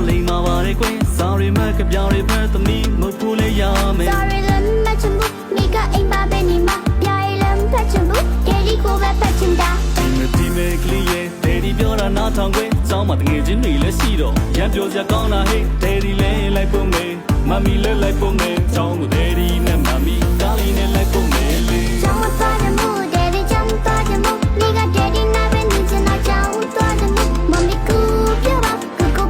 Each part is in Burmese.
လိမ္မာပါတယ်ကွယ်စာရီမကပြောင်းရဖက်သမီးမဖို့လေရမယ် Sorry လမ်းမချင်ဘူးမိကအိမ်ပါပဲနေမှာပြားလမ်းဖက်ချင်ဘူးဒေဒီကိုပဲဖက်ချင်တာ ဒီမဲ့ကလေးရဲ့ဒယ်ဒီပြောတာနားထောင်ခွင့်စောင်းမတငယ်ချင်းတွေလည်းရှိတော့ရန်ပြောစရာကောင်းတာဟဲ့ဒယ်ဒီလည်းလိုက်ဖို့မယ်မမီလည်းလိုက်ဖို့မယ်စောင်းကိုဒယ်ဒီနဲ့မမီကားလေးနဲ့လိုက်ဖို့မယ်လေ ကျောင်းမသွားချင်ဘူးဒေဒီကျောင်းသွားချင်ဘူးမိကဒေဒီနာပဲနေချင်တာကျောင်းသွားချင်ဘူးမမီကူပြောပါကူ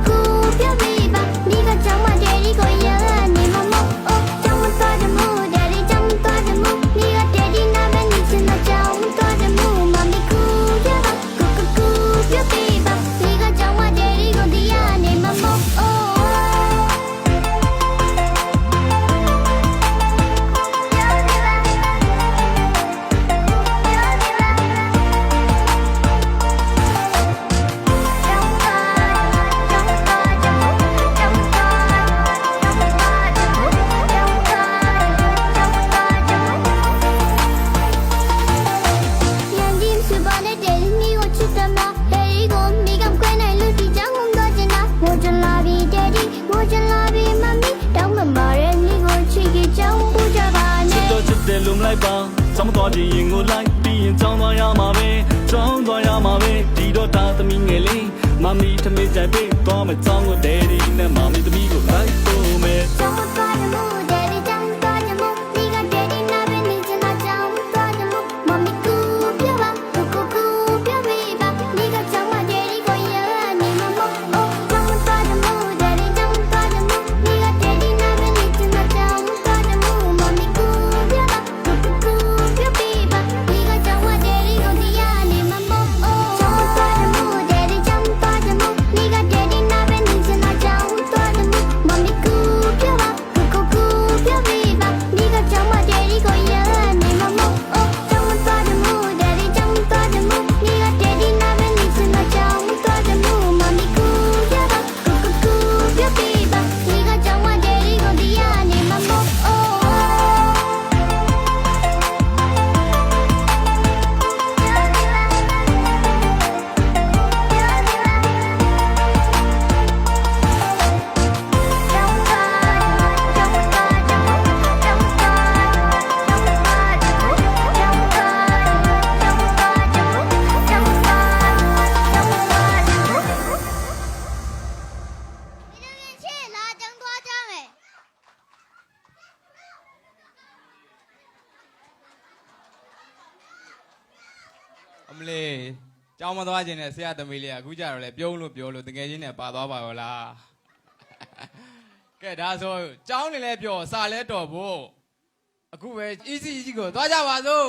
ပြောပေးပါမိကကျောင်းမဒေဒီကိုရနေမှာမဟုတ်အိုးကျောင်းမသွားချင်ဘူးဒေဒီကျောင်းသွားချင်ဘူးမိကဒေဒီနာပဲနေချင်တာကျောင်းသွားချင်ဘူးမမီကူပြောပါကူပြောပေးပါမိကကျောင်းမဒေဒီကိုဒီရနေမှာမဟုတ်အိုး တယ်လုံလိုက်ပါစောင်းသွားခြင်းရင်ကိုလိုက်ပြီးရင်ကြောင်းသွားရမှာပဲကြောင်းသွားရမှာပဲဒီတော့တာသမီးငယ်လေးမမီထမေးကြိုက်ပေးသွားမကြောင်းကိုဒယ်ဒီနဲ့မမီသမီးကိုလိုက်ဖို့မယ် ကျောင်းသွားချင်ဘူးဒေဒီကျောင်းသွားချင်ဘူးမိကဒေဒီနာပဲနေချင်တာကျောင်းသွားချင်ဘူးမမီကူပြောပါကူပြောပေးပါမိကကျောင်းမဒေဒီကိုရနေမှာမဟုတ်အိုးကျောင်းသွားချင်ဘူးဒေဒီကျောင်းသွားချင်ဘူးမိကဒေဒီနာပဲနေချင်တာကျောင်းသွားချင်ဘူးမမီကူပြောပါကူပြောပေးပါမိကကျောင်းမဒေဒီကိုဒီရနေမှာမဟုတ်အိုးကျောင်းသွားချင်ဘူးဒေဒီကျောင်းသွားချင်ဘူးမိကဒေဒီနာပဲနေချင်တာကျောင်းသွားချင်ဘူးမမီကူပြောပါပြောပေးပါမိကကျောင်းမဒေဒီကိုရနေမှာမဟုတ်အိုးကျောင်းသွားချင်ဘူးဒေဒီကျောင်းသွားချင်ဘူးမိကဒေဒီနာပဲနေချင်တာကျောင်းသွားချင်ဘူးမမီကူပြောပါပြောပေးပါမိကကျောင်းမဒေဒီကိုဒီရနေမှာမဟုတ်အိုး အမလေးကျောင်းမသွားခြင်းနဲ့ဆရာသမီးလေးကအခုကြတော့လေပြုံးလို့ပြောလို့တကယ်ချင်းနဲ့ပါသွားပါရောလားကဲဒါဆိုကျောင်းနေလဲပြောစာလဲတော်ဖို့အခုပဲ easy ကိုသွားကြပါစို့